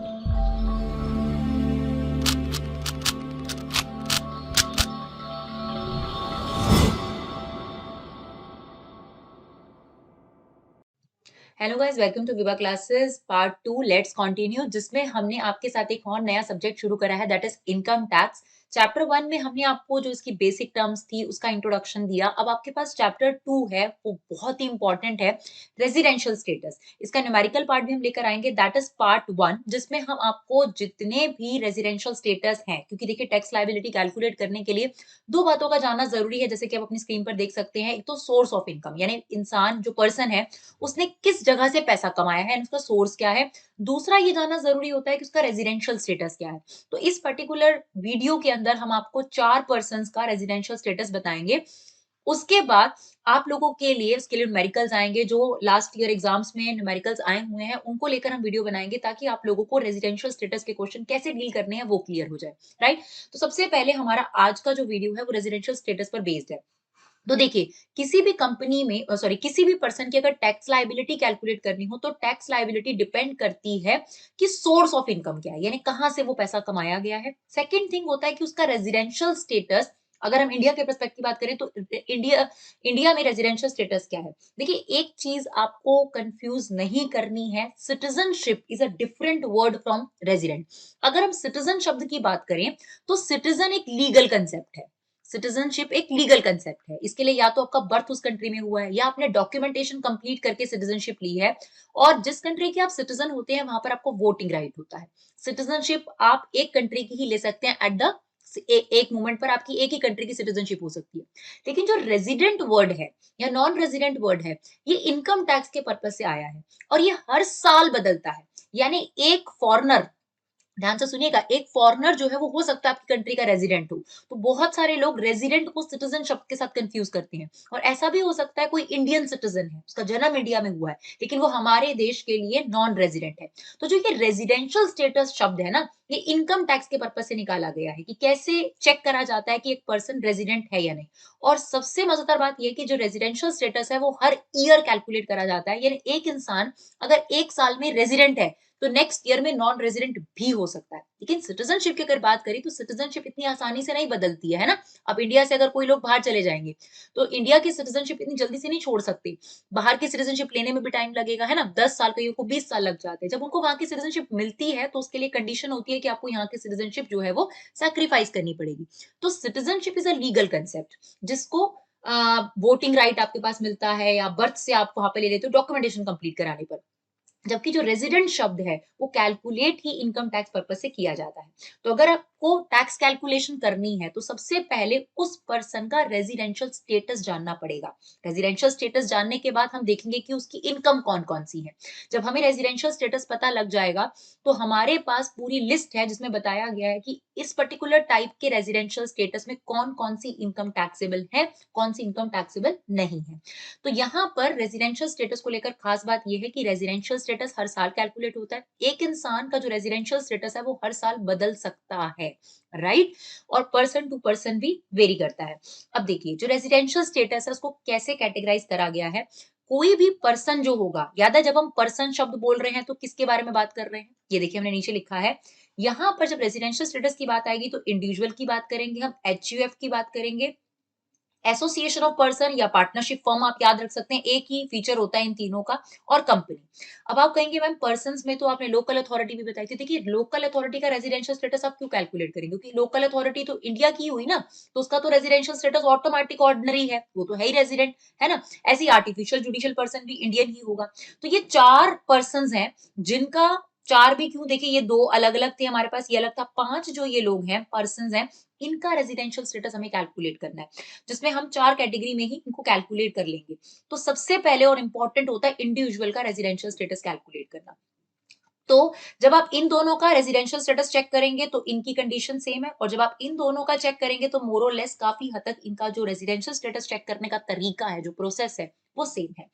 Hello guys, welcome to विवा classes part 2 let's continue, जिसमें हमने आपके साथ एक और नया सब्जेक्ट शुरू करा है, that is income tax. Chapter 1 में हमने आपको जो इसकी बेसिक टर्म्स थी उसका इंट्रोडक्शन दिया। अब आपके पास चैप्टर 2 है, वो बहुत ही इंपॉर्टेंट है, रेजिडेंशियल स्टेटस। इसका न्यूमेरिकल पार्ट भी हम लेकर आएंगे, दैट इज पार्ट 1, जिसमें हम आपको जितने भी रेजिडेंशियल स्टेटस हैं, क्योंकि देखिए टैक्स लायबिलिटी कैलकुलेट करने के लिए दो बातों का जानना जरूरी है, जैसे कि आप अपनी स्क्रीन पर देख सकते हैं। एक तो सोर्स ऑफ इनकम, यानी इंसान जो पर्सन है उसने किस जगह से पैसा कमाया है, उसका सोर्स क्या है। दूसरा ये जानना जरूरी होता है कि उसका रेजिडेंशियल स्टेटस क्या है। तो इस पर्टिकुलर वीडियो के अंदर हम आपको 4 पर्संस का रेजिडेंशियल स्टेटस बताएंगे। उसके बाद आप लोगों के लिए उसके लिए न्यूमेरिकल्स आएंगे, जो लास्ट ईयर एग्जाम्स में न्यूमेरिकल्स आए हुए हैं उनको लेकर हम वीडियो बनाएंगे, ताकि आप लोगों को रेजिडेंशियल स्टेटस के क्वेश्चन कैसे डील करने हैं वो क्लियर हो जाए। राइट। तो सबसे पहले हमारा आज का जो वीडियो है वो रेजिडेंशियल स्टेटस पर बेस्ड है। तो देखिए, किसी भी कंपनी में सॉरी किसी भी पर्सन की अगर टैक्स लायबिलिटी कैलकुलेट करनी हो, तो टैक्स लायबिलिटी डिपेंड करती है कि सोर्स ऑफ इनकम क्या है, यानी कहां से वो पैसा कमाया गया है। सेकंड थिंग होता है कि उसका रेजिडेंशियल स्टेटस। अगर हम इंडिया के पर्सपेक्टिव की बात करें तो इंडिया में रेजिडेंशियल स्टेटस क्या है। देखिए, एक चीज आपको कंफ्यूज नहीं करनी है, citizenship is a different word from resident. अगर हम सिटीजन शब्द की बात करें तो सिटीजन एक लीगल कंसेप्ट है। सिटीजनशिप एक लीगल कंसेप्ट है। इसके लिए या तो आपका बर्थ उस कंट्री में हुआ है, या आपने डॉक्यूमेंटेशन कंप्लीट करके सिटीजनशिप ली है, और जिस कंट्री के आप सिटीजन होते हैं वहां पर आपको वोटिंग राइट होता है। सिटीजनशिप आप एक कंट्री की ही ले सकते हैं एट द एक मोमेंट पर आपकी एक ही कंट्री की सिटीजनशिप हो सकती है। लेकिन जो रेजिडेंट वर्ड है या नॉन रेजिडेंट वर्ड है, ये इनकम टैक्स के पर्पज से आया है, और ये हर साल बदलता है। यानी एक फॉरनर, ध्यान से सुनिएगा, एक फॉरेनर जो है वो हो सकता है आपकी कंट्री का रेजिडेंट हो। तो बहुत सारे लोग रेजिडेंट को सिटीजन शब्द के साथ कंफ्यूज करते हैं। और ऐसा भी हो सकता है कोई इंडियन सिटीजन है, उसका जन्म इंडिया में हुआ है, लेकिन वो हमारे देश के लिए नॉन रेजिडेंट है। तो जो ये रेजिडेंशियल स्टेटस शब्द है ना, ये इनकम टैक्स के पर्पज से निकाला गया है कि कैसे चेक करा जाता है कि एक पर्सन रेजिडेंट है या नहीं। और सबसे मजेदार बात यह कि जो रेजिडेंशियल स्टेटस है वो हर ईयर कैलकुलेट करा जाता है। यानी एक इंसान अगर एक साल में रेजिडेंट है, तो नेक्स्ट ईयर में नॉन रेजिडेंट भी हो सकता है। लेकिन सिटीजनशिप की अगर बात करें तो सिटीजनशिप इतनी आसानी से नहीं बदलती है ना। अब इंडिया से अगर कोई लोग बाहर चले जाएंगे, तो इंडिया की सिटीजनशिप इतनी जल्दी से नहीं छोड़ सकते। बाहर की सिटीजनशिप लेने में भी टाइम लगेगा, है ना। 10 साल, कईयों को 20 साल लग जाते हैं। जब उनको वहां की सिटीजनशिप मिलती है तो उसके लिए कंडीशन होती है कि आपको यहाँ की सिटीजनशिप जो है वो सैक्रिफाइस करनी पड़ेगी। तो citizenship is a legal concept, जिसको वोटिंग राइट आपके पास मिलता है, या बर्थ से आप वहां पे ले लेते हो डॉक्यूमेंटेशन कंप्लीट कराने पर। जबकि जो रेजिडेंट शब्द है वो कैलकुलेट ही इनकम टैक्स पर्पज से किया जाता है। तो अगर आपको टैक्स कैलकुलेशन करनी है तो सबसे पहले उस पर्सन का रेजिडेंशियल स्टेटस जानना पड़ेगा। रेजिडेंशियल स्टेटस जानने के बाद हम देखेंगे कि उसकी इनकम कौन कौन सी है। जब हमें रेजिडेंशियल स्टेटस पता लग जाएगा, तो हमारे पास पूरी लिस्ट है जिसमें बताया गया है कि इस पर्टिकुलर टाइप के रेजिडेंशियल स्टेटस में कौन कौन सी इनकम टैक्सेबल है, कौन सी इनकम टैक्सेबल नहीं है। तो यहाँ पर रेजिडेंशियल स्टेटस को लेकर खास बात यह है कि रेजिडेंशियल स्टेटस हर साल कैलकुलेट होता है। एक इंसान का जो रेजिडेंशियल स्टेटस है वो हर साल बदल सकता है। राइट। और पर्सन टू पर्सन भी वेरी करता है। अब देखिए, जो रेजिडेंशियल स्टेटस है उसको कैसे कैटेगराइज करा गया है। कोई भी पर्सन जो होगा, याद है जब हम पर्सन शब्द बोल रहे हैं तो किसके बारे में बात कर रहे हैं, ये देखिए हमने नीचे लिखा है। यहाँ पर जब रेजिडेंशियल स्टेटस की बात आएगी तो इंडिविजुअल की बात करेंगे, हम एचयूएफ की बात करेंगे, एसोसिएशन ऑफ पर्सन या पार्टनरशिप फर्म, आप याद रख सकते हैं, एक ही फीचर होता है इन तीनों का, और कंपनी। अब आप कहेंगे मैम पर्सन में तो आपने लोकल अथॉरिटी भी बताई थी। देखिए, लोकल अथॉरिटी का रेजिडेंशियल स्टेटस आप क्यों कैलकुलेट करेंगे, क्योंकि लोकल अथॉरिटी तो इंडिया की हुई ना, तो उसका तो रेजिडेंशियल स्टेटस ऑटोमेटिक ऑर्डिनरी है, वो तो है ही रेजिडेंट, है ना। ऐसी आर्टिफिशियल जुडिशियल पर्सन भी इंडियन ही होगा। तो ये 4 पर्सन हैं, जिनका 4 भी क्यों, देखिए ये 2 अलग अलग थे हमारे पास, ये अलग था। 5 जो ये लोग हैं, पर्सन हैं, इनका रेजिडेंशियल स्टेटस हमें कैलकुलेट करना है, जिसमें हम 4 कैटेगरी में ही इनको कैलकुलेट कर लेंगे। तो सबसे पहले और इंपॉर्टेंट होता है इंडिविजुअल का रेजिडेंशियल स्टेटस कैलकुलेट करना। तो जब आप इन दोनों का रेजिडेंशियल स्टेटस चेक करेंगे तो इनकी कंडीशन सेम है, और जब आप इन दोनों का चेक करेंगे तो मोर और लेस काफी हद तक इनका जो रेजिडेंशियल स्टेटस चेक करने का तरीका है, जो प्रोसेस है, वो सेम है।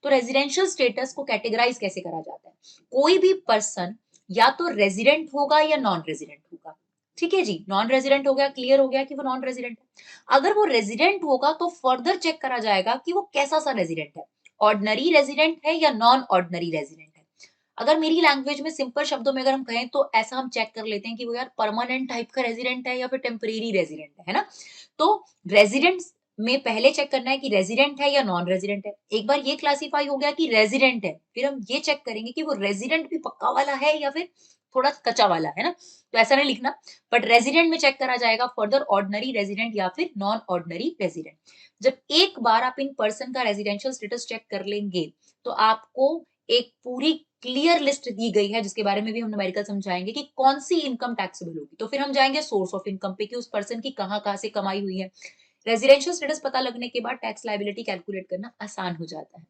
तो रेजिडेंशियल स्टेटस को कैटेगराइज कैसे करा जाता है। कोई भी पर्सन या तो रेजिडेंट होगा या नॉन रेजिडेंट होगा। ठीक है जी, नॉन रेजिडेंट हो गया, क्लियर हो गया कि वो नॉन रेजिडेंट है। अगर वो रेजिडेंट होगा तो फर्दर चेक करा जाएगा कि वो कैसा सा रेजिडेंट है, ऑर्डिनरी रेजिडेंट है या नॉन ऑर्डिनरी रेजिडेंट है। अगर मेरी लैंग्वेज में सिंपल शब्दों में अगर हम कहें तो ऐसा हम चेक कर लेते हैं कि वो यार परमानेंट टाइप का रेजिडेंट है या फिर टेम्परेरी रेजिडेंट है ना? तो रेजिडेंट में पहले चेक करना है कि रेजिडेंट है या नॉन रेजिडेंट है। एक बार ये क्लासिफाई हो गया कि रेजिडेंट है, फिर हम ये चेक करेंगे कि वो रेजिडेंट भी पक्का वाला है या फिर थोड़ा कच्चा वाला है ना? तो ऐसा नहीं लिखना, बट रेजिडेंट में चेक करा जाएगा फर्दर ऑर्डिनरी रेजिडेंट या फिर नॉन ऑर्डिनरी रेजिडेंट। जब एक बार आप इन पर्सन का रेजिडेंशियल स्टेटस चेक कर लेंगे, तो आपको एक पूरी क्लियर लिस्ट दी गई है जिसके बारे में भी हम न्यूमेरिकल समझाएंगे कि कौन सी इनकम टैक्सेबल होगी। तो फिर हम जाएंगे सोर्स ऑफ इनकम पे कि उस पर्सन की कहाँ से कमाई हुई है। रेजिडेंशियल स्टेटस पता लगने के बाद टैक्स लायबिलिटी कैलकुलेट करना आसान हो जाता है।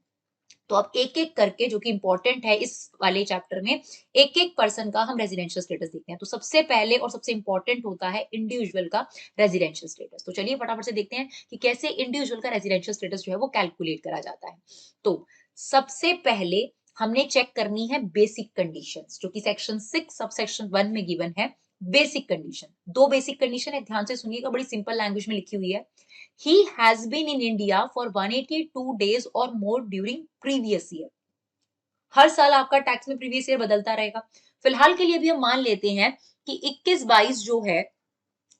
तो अब एक-एक करके, जो कि इंपॉर्टेंट है इस वाले चैप्टर में, एक-एक पर्सन का हम रेजिडेंशियल स्टेटस देखते हैं। तो सबसे पहले और सबसे इंपॉर्टेंट होता है इंडिविजुअल का रेजिडेंशियल स्टेटस। तो चलिए फटाफट से देखते हैं कि कैसे इंडिविजुअल का रेजिडेंशियल स्टेटस जो है वो कैलकुलेट करा जाता है। तो सबसे पहले हमने चेक करनी है बेसिक कंडीशंस, जो कि सेक्शन 6 सब सेक्शन 1 में गिवन है। बेसिक कंडीशन, 2 बेसिक कंडीशन है, ध्यान से सुनिएगा, बड़ी सिंपल लैंग्वेज में लिखी हुई है। He has been in India for 182 days or more during previous year. हर साल आपका टैक्स में प्रीवियस ईयर बदलता रहेगा। फिलहाल के लिए भी हम मान लेते हैं कि 21-22 जो है,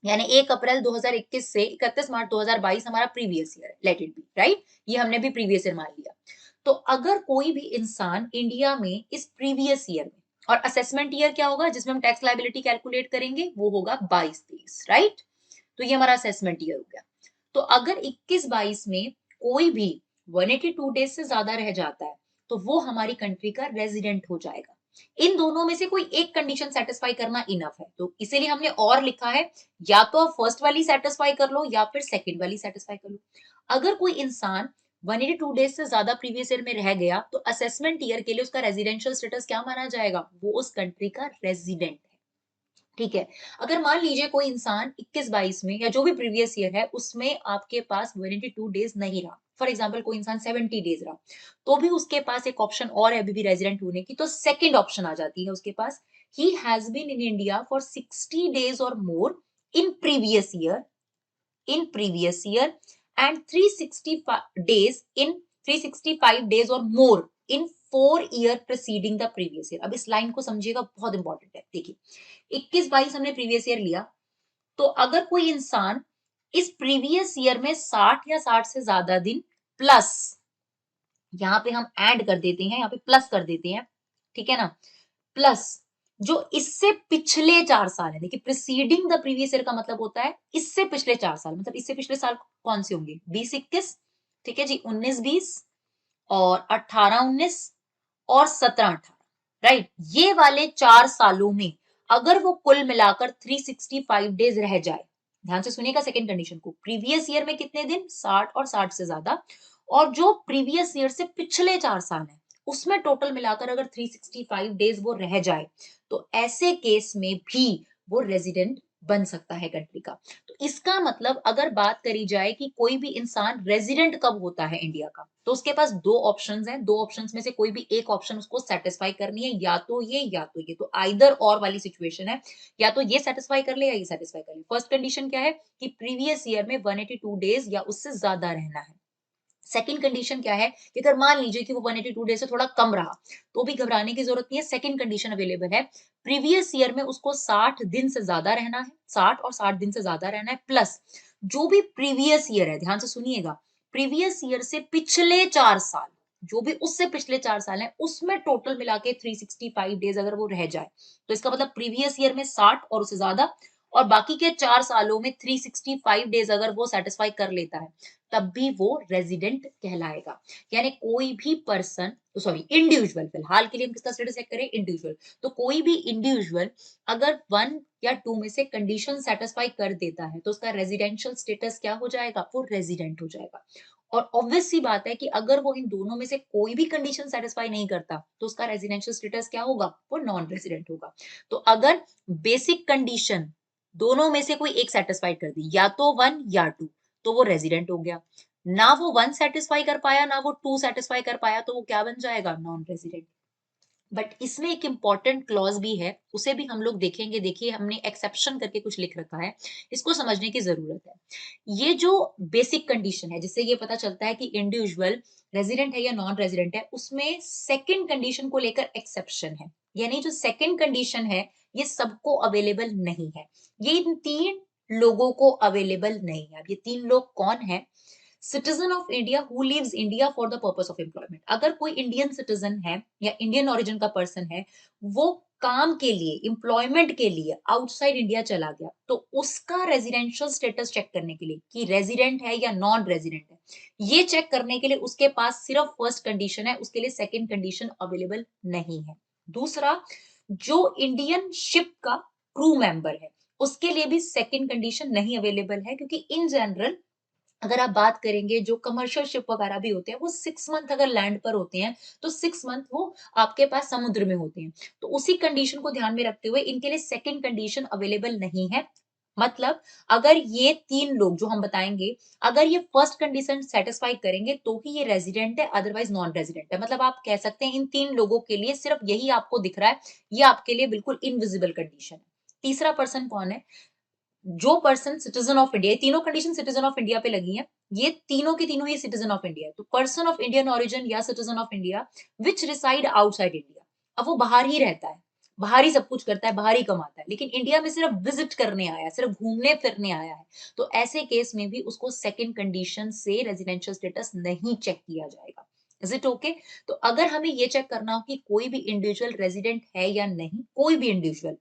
यानी 1 अप्रैल 2021 से 31 मार्च 2022 हमारा प्रीवियस ईयर है, लेट इट बी, राइट? ये हमने भी प्रीवियस ईयर मान लिया। तो अगर कोई भी इंसान इंडिया में इस प्रीवियस ईयर में, और असेसमेंट ईयर क्या होगा जिसमें हम टैक्स लायबिलिटी कैलकुलेट करेंगे, वो होगा 22-23, राइट? तो ये हमारा असेसमेंट ईयर हो गया। तो अगर 21-22 में कोई भी 182 डेज से ज्यादा रह जाता है, तो वो हमारी कंट्री का रेजिडेंट हो जाएगा। इन दोनों में से कोई एक कंडीशन सेटिस्फाई करना इनफ है, तो इसीलिए हमने और लिखा है, या तो आप फर्स्ट वाली सेटिस्फाई कर लो या फिर सेकंड वाली सेटिस्फाई कर लो। अगर कोई इंसान 182 डेज से ज्यादा प्रीवियस ईयर में रह गया, तो असेसमेंट ईयर के लिए उसका रेजिडेंशियल स्टेटस क्या माना जाएगा? वो उस कंट्री का रेजिडेंट। ठीक है। अगर मान लीजिए कोई इंसान 21-22 में या जो भी प्रीवियस ईयर है उसमें आपके पास 182 डेज नहीं रहा, फॉर एग्जांपल कोई इंसान 70 डेज रहा, तो भी उसके पास एक ऑप्शन और है अभी भी रेजिडेंट होने की। तो सेकंड ऑप्शन आ जाती है उसके पास, he has been in India for 60 days और more in previous year, and 365 days in 365 days or more in 4 year preceding the previous year। अब इस लाइन को समझिएगा, बहुत इंपॉर्टेंट है। देखिए 21-22 हमने प्रीवियस ईयर लिया, तो अगर कोई इंसान इस प्रीवियस ईयर में 60 या 60 से ज्यादा दिन प्लस, यहाँ पे हम ऐड कर देते हैं, यहाँ पे प्लस कर देते हैं, ठीक है ना, प्लस जो इससे पिछले 4 साल है। देखिए प्रिसीडिंग द प्रीवियस ईयर का मतलब होता है इससे पिछले 4 साल, मतलब इससे पिछले साल कौन से होंगे? 20-21, ठीक है जी, 19-20 और 18-19 और 17-18, राइट? ये वाले 4 सालों में अगर वो कुल मिलाकर 365 डेज रह जाए, ध्यान से सुनिएगा सेकेंड कंडीशन को, प्रीवियस ईयर में कितने दिन? 60 और 60 से ज्यादा, और जो प्रीवियस ईयर से पिछले 4 साल है उसमें टोटल मिलाकर अगर 365 डेज वो रह जाए, तो ऐसे केस में भी वो रेजिडेंट बन सकता है कंट्री का। तो इसका मतलब अगर बात करी जाए कि कोई भी इंसान रेजिडेंट कब होता है इंडिया का, तो उसके पास दो ऑप्शंस हैं, दो ऑप्शंस में से कोई भी एक ऑप्शन उसको सेटिस्फाई करनी है, या तो ये या तो ये। तो आइदर और वाली सिचुएशन है, या तो ये सेटिस्फाई कर ले या ये सेटिस्फाई कर ले। फर्स्ट कंडीशन क्या है कि प्रीवियस ईयर में 182 डेज या उससे ज्यादा रहना है। सेकंड कंडीशन क्या है कि अगर मान लीजिए कि वो 182 डेज से थोड़ा कम रहा, तो भी घबराने की जरूरत नहीं है, सेकंड कंडीशन अवेलेबल है, प्रीवियस ईयर में उसको 60 दिन से ज्यादा रहना है, 60 और 60 दिन से ज्यादा रहना है, प्लस जो भी प्रीवियस ईयर है, ध्यान से सुनिएगा, प्रीवियस ईयर से पिछले 4 साल, जो भी उससे पिछले 4 साल है उसमें टोटल मिला के 365 डेज अगर वो रह जाए, तो इसका मतलब प्रीवियस ईयर में 60 और उससे ज्यादा, और बाकी के 4 सालों में 365 डेज अगर वो सेटिस्फाई कर लेता है, तब भी वो रेजिडेंट कहलाएगा। यानी कोई भी पर्सन, सॉरी इंडिविजुअल, फिलहाल के लिए हम किसका स्टेटस चेक करें? इंडिविजुअल। तो कोई भी इंडिविजुअल अगर 1 या 2 में से कंडीशन सेटिस्फाई कर देता है, तो उसका रेजिडेंशियल स्टेटस क्या हो जाएगा? वो रेजिडेंट हो जाएगा। और ऑब्वियस सी बात है कि अगर वो इन दोनों में से कोई भी कंडीशन सेटिस्फाई नहीं करता, तो उसका रेजिडेंशियल स्टेटस क्या होगा? वो नॉन रेजिडेंट होगा। तो अगर बेसिक कंडीशन दोनों में से कोई एक सेटिस्फाई कर दी, या तो 1 या 2, तो वो रेजिडेंट हो गया। ना वो 1 सेटिस्फाई कर पाया, ना वो 2 सेटिस्फाई कर पाया, तो वो क्या बन जाएगा? Non resident. बट इसमें एक इम्पॉर्टेंट क्लॉज भी है, उसे भी हम लोग देखेंगे। देखिए हमने एक्सेप्शन करके कुछ लिख रखा है, इसको समझने की जरूरत है। ये जो बेसिक कंडीशन है जिससे ये पता चलता है कि इंडिविजुअल रेजिडेंट है या नॉन रेजिडेंट है, उसमें सेकंड कंडीशन को लेकर एक्सेप्शन है। यानी जो सेकंड कंडीशन है ये सबको अवेलेबल नहीं है, ये इन तीन लोगों को अवेलेबल नहीं है। अब ये तीन लोग कौन है? Citizen of India who lives India for the purpose of employment. अगर कोई इंडियन सिटीजन है या इंडियन ओरिजिन का पर्सन है, वो काम के लिए, एम्प्लॉयमेंट के लिए आउटसाइड इंडिया चला गया, तो उसका रेजिडेंशियल स्टेटस चेक करने के लिए कि रेजिडेंट है या नॉन रेजिडेंट है, ये चेक करने के लिए उसके पास सिर्फ फर्स्ट कंडीशन है, उसके लिए सेकंड कंडीशन अवेलेबल नहीं है। दूसरा, जो इंडियन शिप का क्रू मेंबर है, उसके लिए भी सेकंड कंडीशन नहीं अवेलेबल है, क्योंकि इन जनरल अगर आप बात करेंगे जो कमर्शियल शिप वगैरह भी होते हैं वो 6 मंथ अगर लैंड पर होते हैं, तो 6 मंथ वो आपके पास समुद्र में होते हैं। तो उसी कंडीशन को ध्यान में रखते हुए इनके लिए सेकंड कंडीशन अवेलेबल नहीं है। मतलब अगर ये तीन लोग जो हम बताएंगे, अगर ये फर्स्ट कंडीशन सेटिस्फाई करेंगे तो ही ये रेजिडेंट है, अदरवाइज नॉन रेजिडेंट है। मतलब आप कह सकते हैं इन तीन लोगों के लिए सिर्फ यही आपको दिख रहा है, ये आपके लिए बिल्कुल इनविजिबल कंडीशन है। तीसरा पर्सन कौन है? जो पर्सन सिटीजन ऑफ इंडिया, तीनों कंडीशन सिटीजन ऑफ इंडिया पे लगी हैं, ये तीनों के तीनों ही सिटीजन ऑफ इंडिया है। तो पर्सन ऑफ इंडियन ओरिजिन या citizen of India which reside outside India. अब वो बाहर ही रहता है, बाहर ही सब कुछ करता है, बाहर ही कमाता है, लेकिन इंडिया में सिर्फ विजिट करने आया है, सिर्फ घूमने फिरने आया है, तो ऐसे केस में भी उसको सेकंड कंडीशन से रेजिडेंशियल स्टेटस नहीं चेक किया जाएगा। Is it okay? तो अगर हमें ये चेक करना हो कि कोई भी इंडिविजुअल रेजिडेंट है या नहीं, कोई भी इंडिविजुअल,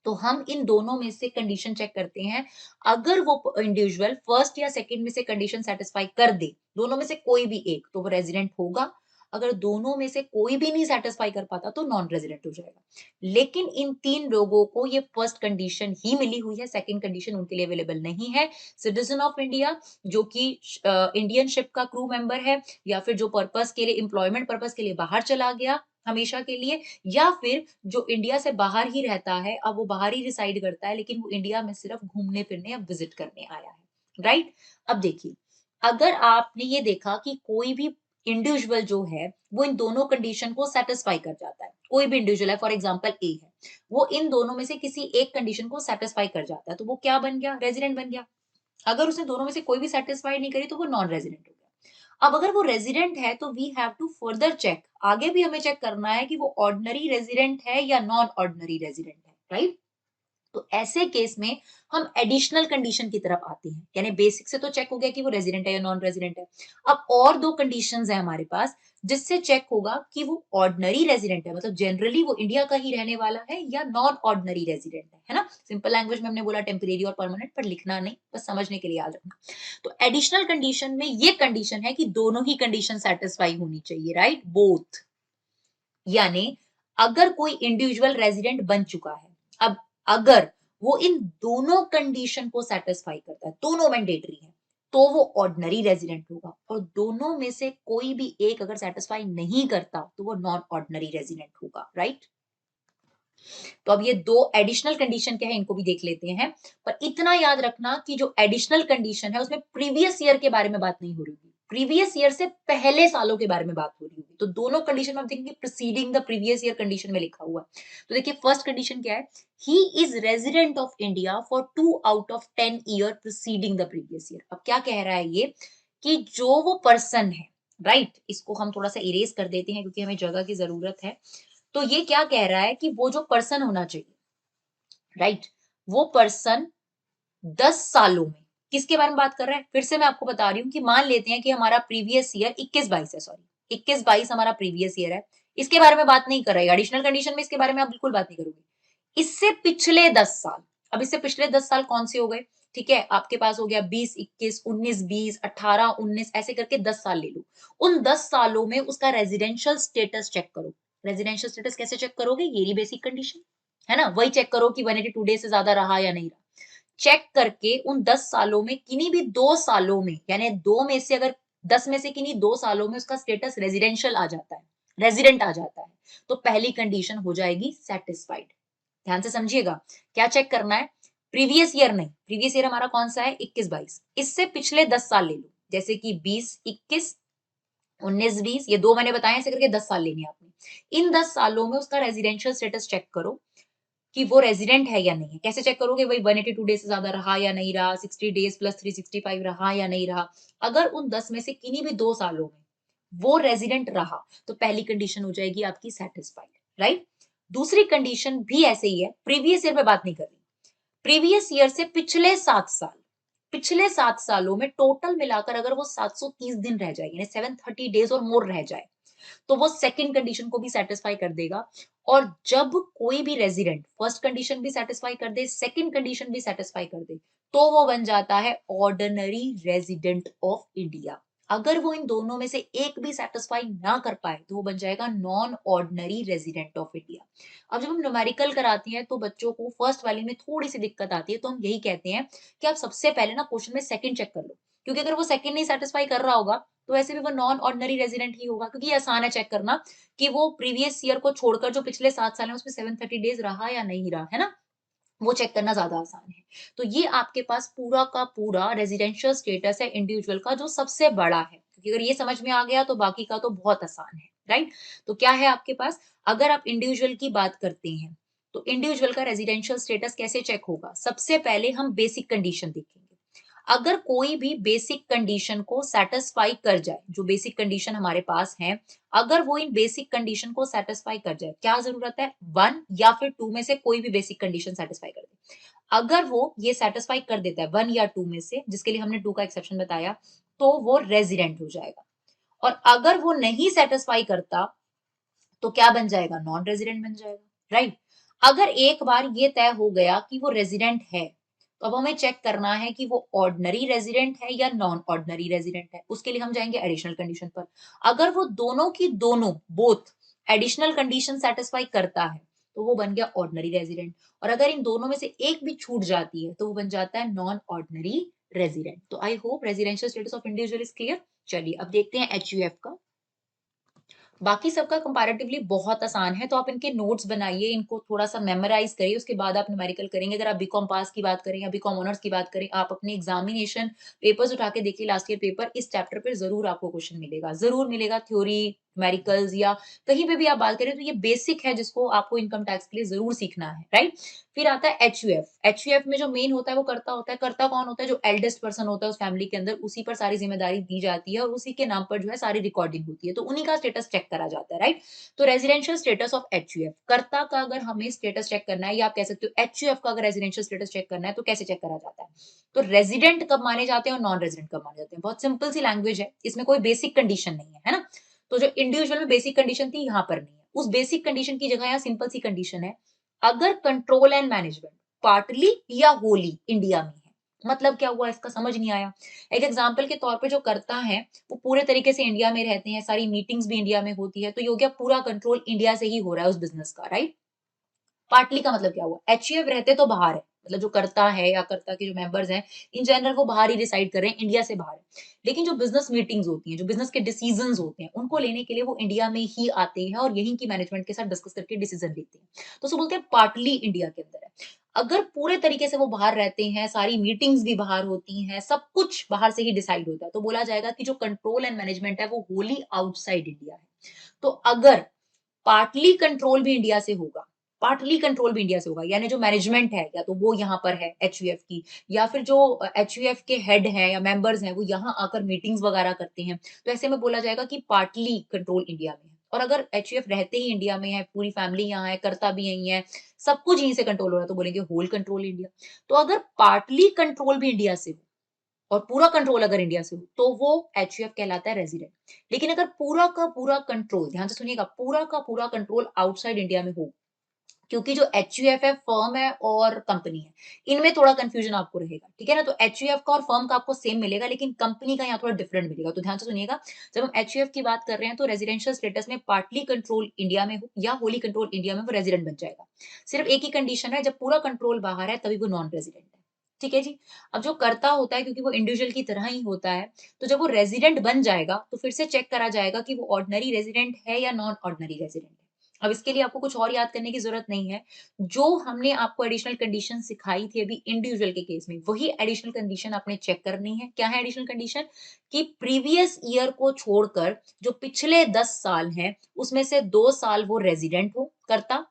तो हम इन दोनों में से कंडीशन चेक करते हैं। अगर वो इंडिविजुअल फर्स्ट या सेकंड में से कंडीशन सेटिस्फाई कर दे, दोनों में से कोई भी एक, तो वो रेजिडेंट होगा। अगर दोनों में से कोई भी नहीं सेटिस्फाई कर पाता तो नॉन रेजिडेंट हो जाएगा। लेकिन इन तीन लोगों को ये फर्स्ट कंडीशन ही मिली हुई है, सेकंड कंडीशन उनके लिए अवेलेबल नहीं है। सिटीजन ऑफ इंडिया जो कि इंडियन शिप का क्रू मेंबर है, या फिर जो पर्पस के लिए, एम्प्लॉयमेंट पर्पस के लिए बाहर चला गया हमेशा के लिए, या फिर जो इंडिया से बाहर ही रहता है, अब वो बाहर ही रिसाइड करता है, लेकिन वो इंडिया में सिर्फ घूमने फिरने या विजिट करने आया है। राइट? अब देखिए, अगर आपने ये देखा कि कोई भी इंडिविजुअल जो है वो इन दोनों कंडीशन को सेटिस्फाई कर जाता है, कोई भी इंडिविजुअल है, फॉर एग्जांपल ए है, वो इन दोनों में से किसी एक कंडीशन को सेटिस्फाई कर जाता है, तो वो क्या बन गया? रेजिडेंट बन गया। अगर उसने दोनों में से कोई भी सेटिस्फाई नहीं करी तो वो नॉन रेजिडेंट हो गया। अब अगर वो रेजिडेंट है तो we have to further check, आगे भी हमें चेक करना है कि वो ऑर्डिनरी रेजिडेंट है या नॉन ऑर्डिनरी रेजिडेंट है। राइट? तो ऐसे केस में हम एडिशनल कंडीशन की तरफ आते हैं। यानी बेसिक से तो चेक हो गया कि वो रेजिडेंट है या नॉन रेजिडेंट है। अब और दो कंडीशंस है हमारे पास जिससे चेक होगा कि वो ऑर्डिनरी रेजिडेंट है, मतलब जनरली वो इंडिया का ही रहने वाला है, या नॉन ऑर्डिनरी रेजिडेंट है ना? सिंपल लैंग्वेज में हमने बोला टेम्परेरी और परमानेंट, पर लिखना नहीं, बस समझने के लिए याद रखना। तो एडिशनल कंडीशन में ये कंडीशन है कि दोनों ही कंडीशन सेटिस्फाई होनी चाहिए। राइट? बोथ। यानी अगर कोई इंडिविजुअल रेजिडेंट बन चुका है, अब अगर वो इन दोनों कंडीशन को सेटिस्फाई करता है, दोनों मैंडेटरी है, तो वो ऑर्डिनरी रेजिडेंट होगा। और दोनों में से कोई भी एक अगर सेटिस्फाई नहीं करता तो वो नॉन ऑर्डिनरी रेजिडेंट होगा। राइट? तो अब ये दो एडिशनल कंडीशन क्या है इनको भी देख लेते हैं। पर इतना याद रखना कि जो एडिशनल कंडीशन है उसमें प्रीवियस ईयर के बारे में बात नहीं हो रही होगी, प्रीवियस ईयर से पहले सालों के बारे में बात हो रही होगी। तो दोनों कंडीशन में आप देखेंगे preceding the previous year condition में लिखा हुआ है। तो देखिए फर्स्ट कंडीशन क्या है? He is resident of India for 2 out of 10 year preceding the previous year. अब क्या कह रहा है ये कि जो वो पर्सन है, राइट, इसको हम थोड़ा सा इरेज कर देते हैं क्योंकि हमें जगह की जरूरत है। तो ये क्या कह रहा है कि वो जो पर्सन होना चाहिए, राइट, वो पर्सन 10 सालों में, किसके बारे में बात कर रहा है? फिर से मैं आपको बता रही हूँ कि मान लेते हैं कि हमारा प्रीवियस ईयर 21-22 है, सॉरी 21-22 हमारा प्रीवियस ईयर है, इसके बारे में बात नहीं कर रहा है। एडिशनल कंडीशन में इसके बारे में आप बिल्कुल बात नहीं करोगे। इससे पिछले 10 साल, अब इससे पिछले 10 साल कौन से हो गए? ठीक है, आपके पास हो गया 20-21, 19-20, 18-19, ऐसे करके 10 साल ले लो। उन 10 सालों में उसका रेजिडेंशियल स्टेटस चेक करो। रेजिडेंशियल स्टेटस कैसे चेक करोगे? ये ही बेसिक कंडीशन है ना, वही चेक करो कि 182 डेज से ज्यादा रहा या नहीं रहा। चेक करके उन 10 सालों में किन्हीं भी 2 सालों में, यानी दो में से अगर 10 में से किन्हीं 2 सालों में उसका स्टेटस रेजिडेंशियल आ जाता है, रेजिडेंट आ जाता है, तो पहली कंडीशन हो जाएगी सेटिस्फाइड। ध्यान से समझिएगा, क्या चेक करना है? प्रीवियस ईयर नहीं, प्रीवियस ईयर हमारा कौन सा है? 21-22। इससे पिछले 10 साल ले लो, जैसे कि 20-21, 19-20 ये 2 मैंने बताए, ऐसे करके 10 साल लेने हैं आपने। इन 10 सालों में उसका रेजिडेंशियल स्टेटस चेक करो कि वो रेजिडेंट है या नहीं है। कैसे चेक करोगे? वही 182 डेज से ज़्यादा रहा या नहीं रहा, 60 डेज प्लस 365 रहा या नहीं रहा। अगर उन 10 में से किन्हीं भी 2 सालों में वो रेजिडेंट रहा, तो पहली कंडीशन हो जाएगी आपकी सैटिस्फाइड, राइट? दूसरी कंडीशन भी ऐसे ही है, प्रीवियस ईयर में बात नहीं कर रही। प्रीवियस ईयर से पिछले 7 साल, पिछले 7 सालों में टोटल मिलाकर अगर वो 730 दिन रह जाए, यानी 730 डेज और मोर रह जाए, तो वो सेकंड कंडीशन को भी सेटिस्फाई कर देगा। और जब कोई भी रेजिडेंट फर्स्ट कंडीशन भी सेटिस्फाई कर दे, सेकंड कंडीशन भी सेटिस्फाई कर दे, तो वो बन जाता है ऑर्डिनरी रेजिडेंट ऑफ इंडिया। अगर वो इन दोनों में से एक भी सेटिस्फाई ना कर पाए, तो वो बन जाएगा non ordinary resident of India. अब जब हम न्यूमेरिकल कराते हैं तो बच्चों को फर्स्ट वाली में थोड़ी सी दिक्कत आती है, तो हम यही कहते हैं कि आप सबसे पहले ना क्वेश्चन में सेकंड चेक कर लो, क्योंकि अगर वो सेकंड नहीं सेटिस्फाई कर रहा होगा, तो वैसे भी वो नॉन ऑर्डिनरी रेजिडेंट ही होगा, क्योंकि ये आसान है चेक करना कि वो प्रीवियस ईयर को छोड़कर जो पिछले 7 साल है उसमें 730 डेज रहा या नहीं रहा, है ना? वो चेक करना ज्यादा आसान है। तो ये आपके पास पूरा का पूरा रेजिडेंशियल स्टेटस है इंडिविजुअल का, जो सबसे बड़ा है, क्योंकि अगर ये समझ में आ गया तो बाकी का तो बहुत आसान है, राइट? तो क्या है आपके पास? अगर आप इंडिविजुअल की बात करते हैं, तो इंडिविजुअल का रेजिडेंशियल स्टेटस कैसे चेक होगा? सबसे पहले हम बेसिक कंडीशन देखेंगे। अगर कोई भी बेसिक कंडीशन को सेटिस्फाई कर जाए, जो बेसिक कंडीशन हमारे पास है, अगर वो इन बेसिक कंडीशन को सेटिस्फाई कर जाए, क्या जरूरत है? 1 या फिर 2 में से कोई भी बेसिक कंडीशन सेटिस्फाई कर दे। अगर वो ये सेटिस्फाई कर देता है 1 या 2 में से, जिसके लिए हमने 2 का एक्सेप्शन बताया, तो वो रेजिडेंट हो जाएगा। और अगर वो नहीं सेटिस्फाई करता, तो क्या बन जाएगा? नॉन रेजिडेंट बन जाएगा, राइट? अगर एक बार ये तय हो गया कि वो रेजिडेंट है, तो अब हमें चेक करना है कि वो ऑर्डिनरी रेजिडेंट है या नॉन ऑर्डिनरी रेजिडेंट है। उसके लिए हम जाएंगे एडिशनल कंडीशन पर। अगर वो दोनों की दोनों बोथ एडिशनल कंडीशन सेटिस्फाई करता है, तो वो बन गया ऑर्डिनरी रेजिडेंट। और अगर इन दोनों में से एक भी छूट जाती है, तो वो बन जाता है नॉन ऑर्डिनरी रेजिडेंट। तो I hope residential status of individual is clear. चलिए अब देखते हैं एचयूएफ का। बाकी सबका कंपैरेटिवली बहुत आसान है, तो आप इनके नोट्स बनाइए, इनको थोड़ा-सा मेमोराइज़ करिए, उसके बाद आप न्यूमेरिकल करेंगे। अगर आप बीकॉम पास की बात करें या बीकॉम ऑनर्स की बात करें, आप अपने एग्जामिनेशन पेपर्स उठा के देखिए, लास्ट ईयर पेपर, इस चैप्टर पे ज़रूर आपको क्वेश्चन मिलेगा, ज़रूर मिलेगा। थ्योरी, न्यूमेरिकल्स या कहीं पे भी आप बात करें, तो ये बेसिक है जिसको आपको इनकम टैक्स के लिए ज़रूर सीखना है, राइट? फिर आता है एचयूएफ। एचयूएफ में जो मेन होता है वो कर्ता होता है। कर्ता कौन होता है? जो एल्डेस्ट पर्सन होता है उस फैमिली के अंदर, उसी पर सारी जिम्मेदारी दी जाती है और उसी के नाम पर जो है सारी रिकॉर्डिंग होती है, तो उन्हीं का स्टेटस चेक करा जाता है, राइट? तो रेजिडेंशियल स्टेटस ऑफ एचयूएफ, कर्ता का अगर हमें स्टेटस चेक करना है, या आप कह सकते हो एचयूएफ का अगर रेजिडेंशियल स्टेटस चेक करना है, तो कैसे चेक करा जाता है? तो रेजिडेंट कब माने जाते हैं और नॉन रेजिडेंट कब माने जाते हैं? बहुत सिंपल सी लैंग्वेज है, इसमें कोई बेसिक कंडीशन नहीं है, है ना? तो जो इंडिविजुअल में बेसिक कंडीशन थी, यहाँ पर नहीं है। उस बेसिक कंडीशन की जगह यहाँ सिंपल सी कंडीशन है, अगर कंट्रोल एंड मैनेजमेंट पार्टली या होली इंडिया में है। मतलब क्या हुआ? इसका समझ नहीं आया। एक एग्जांपल के तौर पे जो करता है, वो पूरे तरीके से इंडिया में रहते हैं, सारी मीटिंग्स भी इंडिया में होती है, तो ये हो गया पूरा कंट्रोल इंडिया से ही हो रहा है उस बिजनेस का, राइट? पार्टली का मतलब क्या हुआ? एचयूएफ रहते तो बाहर है, मतलब जो करता है या करता के जो मेंबर्स हैं, इन जनरल वो बाहर ही रिसाइड कर रहे हैं, इंडिया से बाहर है। लेकिन जो बिजनेस मीटिंग्स होती हैं, जो बिजनेस के डिसीजंस होते हैं, उनको लेने के लिए वो इंडिया में ही आते हैं और यहीं की मैनेजमेंट के साथ डिस्कस करके डिसीजन लेते हैं। तो उसको बोलते हैं पार्टली इंडिया के अंदर है। अगर पूरे तरीके से वो बाहर रहते हैं, सारी मीटिंग्स भी बाहर होती हैं, सब कुछ बाहर से ही डिसाइड होता है, तो बोला जाएगा कि जो कंट्रोल एंड मैनेजमेंट है वो होली आउटसाइड इंडिया है। तो अगर पार्टली कंट्रोल भी इंडिया से होगा, पार्टली कंट्रोल भी इंडिया से होगा, यानी जो मैनेजमेंट है या तो वो यहाँ पर है एचयूएफ की, या फिर जो एचयूएफ के हेड हैं या मेंबर्स हैं वो यहाँ आकर मीटिंग्स वगैरह करते हैं, तो ऐसे में बोला जाएगा कि पार्टली कंट्रोल इंडिया में है। और अगर एचयूएफ रहते ही इंडिया में है, पूरी फैमिली यहाँ है, करता भी यही है, सब कुछ यहीं से कंट्रोल हो रहा है, तो बोलेंगे होल कंट्रोल इंडिया। तो अगर पार्टली कंट्रोल भी इंडिया से हो और पूरा कंट्रोल अगर इंडिया से हो, तो वो एचयूएफ कहलाता है रेजिडेंट। लेकिन अगर पूरा का पूरा कंट्रोल, ध्यान से सुनिएगा, पूरा का पूरा कंट्रोल आउटसाइड इंडिया में हो, क्योंकि जो एचयूएफ है फर्म है और कंपनी है, इनमें थोड़ा कंफ्यूजन आपको रहेगा, ठीक है ना? तो एचयूएफ का और फर्म का आपको सेम मिलेगा, लेकिन कंपनी का यहाँ थोड़ा डिफरेंट मिलेगा। तो ध्यान से सुनिएगा, जब हम एचयूएफ की बात कर रहे हैं, तो रेजिडेंशियल स्टेटस में पार्टली कंट्रोल इंडिया में हो या होली कंट्रोल इंडिया में, वो रेजिडेंट बन जाएगा। सिर्फ एक ही कंडीशन है, जब पूरा कंट्रोल बाहर है तभी वो नॉन रेजिडेंट है। ठीक है जी। अब जो करता होता है, क्योंकि वो इंडिविजुअल की तरह ही होता है, तो जब वो रेजिडेंट बन जाएगा, तो फिर से चेक करा जाएगा कि वो ऑर्डिनरी रेजिडेंट है या नॉन ऑर्डिनरी रेजिडेंट है। अब इसके लिए आपको कुछ और याद करने की ज़रूरत नहीं है। जो हमने आपको एडिशनल कंडीशन सिखाई थी अभी इंडिविजुअल के केस में, वही एडिशनल कंडीशन आपने चेक करनी है। क्या है एडिशनल कंडीशन? कि प्रीवियस ईयर को छोड़कर जो पिछले 10 साल हैं, उसमें से 2 साल वो रेज़िडेंट हो करता,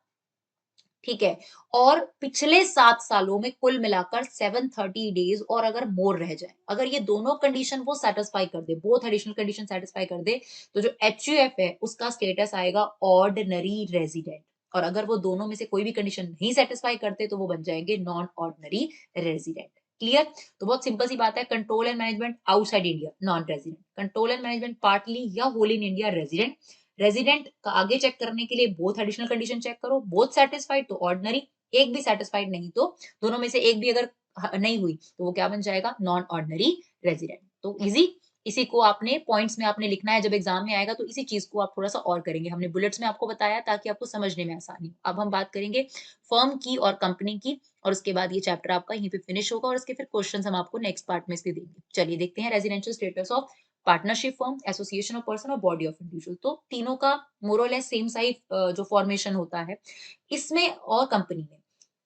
ठीक है? और पिछले 7 सालों में कुल मिलाकर 730 डेज़ और अगर मोर रह जाए, अगर ये दोनों कंडीशन वो सैटिस्फाई कर दे, बोथ एडिशनल कंडीशन सैटिस्फाई कर दे, तो जो एचयूएफ है, उसका स्टेटस आएगा ऑर्डिनरी रेज़िडेंट। और अगर वो दोनों में से कोई भी कंडीशन नहीं सैटिस्फाई करते, तो वो बन जाएँगे नॉन ऑर्डिनरी रेज़िडेंट। क्लियर? तो बहुत सिंपल सी बात है, control and management outside India non resident, control and management partly या whole in India resident. Resident का आगे चेक करने के लिए बोथ एडिशनल कंडीशन चेक करो, बोथ सैटिस्फाइड तो ऑर्डिनरी, एक भी सैटिस्फाइड नहीं तो दोनों में से एक भी अगर नहीं हुई तो वो क्या बन जाएगा? Non ordinary resident. तो इजी, इसी को आपने पॉइंट्स में आपने लिखना है, जब एग्जाम में आएगा तो इसी चीज को आप थोड़ा सा और करेंगे। हमने बुलेट्स में आपको बताया ताकि आपको समझने में आसानी हो। अब हम बात करेंगे फर्म की और कंपनी की, और उसके बाद ये चैप्टर आपका यहीं पे फिनिश होगा और इसके फिर क्वेश्चन हम आपको नेक्स्ट पार्ट में इसके देंगे। चलिए देखते हैं residential status of partnership firm, association of person और बॉडी ऑफ इंडिविजुअल। तो तीनों का मोर और लेस सेम साइज जो फॉर्मेशन होता है, इसमें और कंपनी में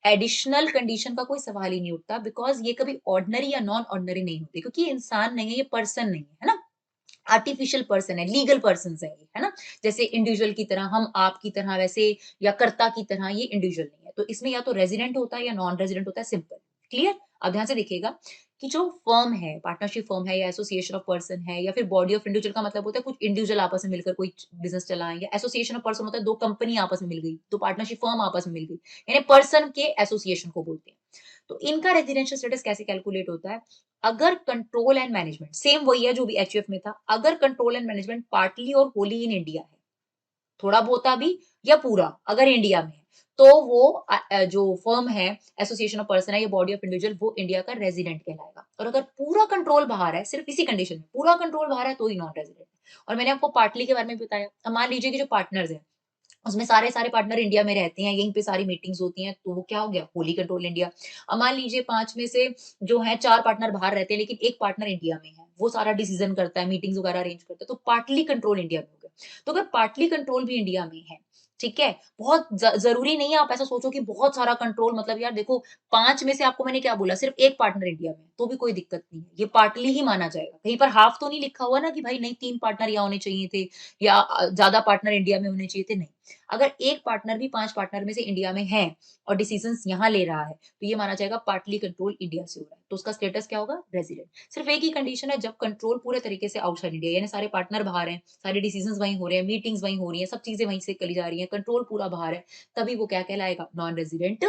एडिशनल कंडीशन का कोई सवाल ही नहीं उठता, बिकॉज ये कभी ऑर्डिनरी या नॉन ऑर्डिनरी नहीं होते, क्योंकि ये इंसान नहीं है, ये पर्सन नहीं है ना, आर्टिफिशियल पर्सन है, लीगल पर्सन है ये, है ना? जैसे इंडिविजुअल की तरह, हम आपकी तरह वैसे, या कर्ता की तरह ये इंडिविजुअल नहीं है। तो इसमें या तो रेजिडेंट होता है या नॉन रेजिडेंट होता है, सिंपल। क्लियर? अब ध्यान से देखिएगा कि जो फर्म है, पार्टनरशिप फर्म है या एसोसिएशन ऑफ पर्सन है या फिर बॉडी ऑफ इंडिविजुअल, का मतलब होता है कुछ इंडिविजुअल आपस में मिलकर कोई बिज़नेस चलाएँ, या एसोसिएशन ऑफ पर्सन होता है 2 कंपनी आपस में मिल गई, तो पार्टनरशिप फर्म आपस में मिल गई। यानी पर्सन के एसोसिएशन को बोलते हैं। तो इनका रेजिडेंशियल स्टेटस कैसे कैलकुलेट होता है? अगर कंट्रोल एंड मैनेजमेंट सेम वही है जो भी एचयूएफ में था, अगर कंट्रोल एंड मैनेजमेंट पार्टली और होली इन इंडिया है, थोड़ा बहुता भी या पूरा अगर इंडिया में है, तो वो जो फर्म है, एसोसिएशन ऑफ पर्सन है या बॉडी ऑफ इंडिविजुअल, वो इंडिया का रेजिडेंट कहलाएगा। और अगर पूरा कंट्रोल बाहर है, सिर्फ इसी कंडीशन में पूरा कंट्रोल बाहर है, तो ही नॉन रेजिडेंट। और मैंने आपको पार्टली के बारे में भी बताया। अब मान लीजिए कि जो पार्टनर्स हैं, उसमें सारे पार्टनर इंडिया में रहते हैं, यहीं पे सारी मीटिंग्स होती हैं, तो वो क्या हो गया? Holi control India. अब मान लीजिए 5 में से जो है 4 पार्टनर बाहर रहते हैं, लेकिन 1 पार्टनर इंडिया में है, वो सारा डिसीजन करता है, मीटिंग्स वगैरह अरेंज करता है, तो पार्टली कंट्रोल इंडिया में हो गया। तो अगर पार्टली कंट्रोल भी इंडिया में है, ठीक है? बहुत ज़रूरी नहीं है आप ऐसा सोचो कि बहुत सारा कंट्रोल, मतलब यार देखो 5 में से आपको मैंने क्या बोला, सिर्फ 1 पार्टनर इंडिया में है, तो भी कोई दिक्कत नहीं है, ये पार्टली ही माना जाएगा। कहीं पर हाफ तो नहीं लिखा हुआ ना कि भाई नहीं 3 पार्टनर यहाँ होने चाहिए थे, या ज़्यादा पार्टनर इंडिया में होने चाहिए थे, नहीं। अगर एक पार्टनर भी 5 पार्टनर में से इंडिया में है और डिसीजंस यहाँ ले रहा है, तो ये माना जाएगा पार्टली कंट्रोल इंडिया से हो रहा है। तो उसका स्टेटस क्या होगा? रेजिडेंट। सिर्फ एक ही कंडीशन है, जब कंट्रोल पूरे तरीके से आउटसाइड इंडिया, यानी सारे पार्टनर बाहर हैं, सारे डिसीजंस वहीं हो रहे हैं, मीटिंग्स वहीं हो रही हैं, सब चीजें वहीं से करी जा रही हैं, कंट्रोल पूरा बाहर है, तभी वो क्या कहलाएगा? नॉन रेजिडेंट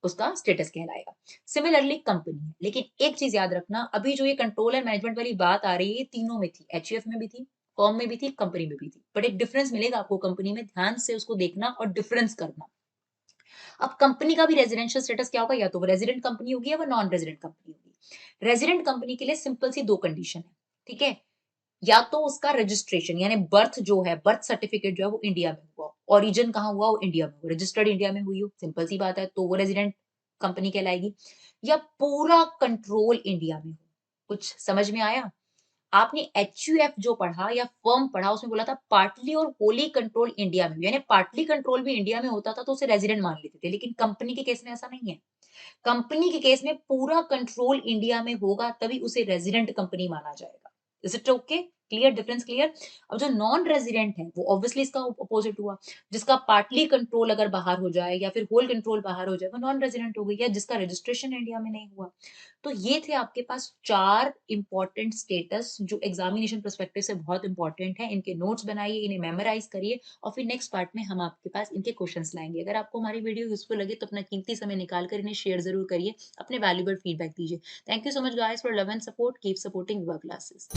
उसका स्टेटस कहलाएगा। सिमिलरली कंपनी है, लेकिन एक चीज याद रखना, अभी जो ये कंट्रोल एंड मैनेजमेंट वाली बात आ रही है, ये तीनों में थी, एचयूएफ में भी थी, फर्म में भी थी, कंपनी में भी थी, बट एक डिफरेंस मिलेगा आपको कंपनी में, ध्यान से उसको देखना और डिफरेंस करना। अब कंपनी का भी रेजिडेंशियल स्टेटस क्या होगा? या तो वो रेजिडेंट कंपनी होगी या वो नॉन रेजिडेंट कंपनी होगी। रेजिडेंट कंपनी के लिए सिंपल सी 2 कंडीशन है, ठीक है? या तो उसका रजिस्ट्रेशन, यानी बर्थ जो है, बर्थ सर्टिफिकेट जो है वो इंडिया में हुआ, ओरिजिन कहाँ हुआ? वो इंडिया में हुआ, रजिस्टर्ड इंडिया में हुई हो, सिंपल सी बात है, तो वो रेजिडेंट कंपनी कहलाएगी। या पूरा कंट्रोल इंडिया में हो। कुछ समझ में आया? आपने एचयूएफ जो पढ़ा या फर्म पढ़ा, उसमें बोला था पार्टली और होली कंट्रोल इंडिया में, यानी पार्टली कंट्रोल भी इंडिया में होता था तो उसे रेजिडेंट मान लेते थे, लेकिन कंपनी के केस में ऐसा नहीं है। कंपनी के केस में पूरा कंट्रोल इंडिया में होगा, तभी उसे रेजिडेंट कंपनी माना जाएगा। Is it okay? Clear? Difference clear? अब जो नॉन रेजिडेंट है, वो ऑब्वियसली इसका अपोजिट हुआ। जिसका पार्टली कंट्रोल अगर बाहर हो जाए या फिर होल कंट्रोल बाहर हो जाए, वो नॉन रेजिडेंट हो गई, या जिसका रजिस्ट्रेशन इंडिया में नहीं हुआ। तो ये थे आपके पास 4 इंपॉर्टेंट स्टेटस जो एग्जामिनेशन पर्सपेक्टिव से बहुत इंपॉर्टेंट है। इनके नोट्स बनाइए, इन्हें मेमोराइज करिए, और फिर नेक्स्ट पार्ट में हम आपके पास इनके क्वेश्चंस लाएंगे। अगर आपको हमारी वीडियो यूजफुल लगे तो अपना कीमती समय निकाल कर इन्हें शेयर जरूर करिए, अपने वैल्यूएबल फीडबैक दीजिए। Thank you so much guys for love and support, keep supporting विवा क्लासेस।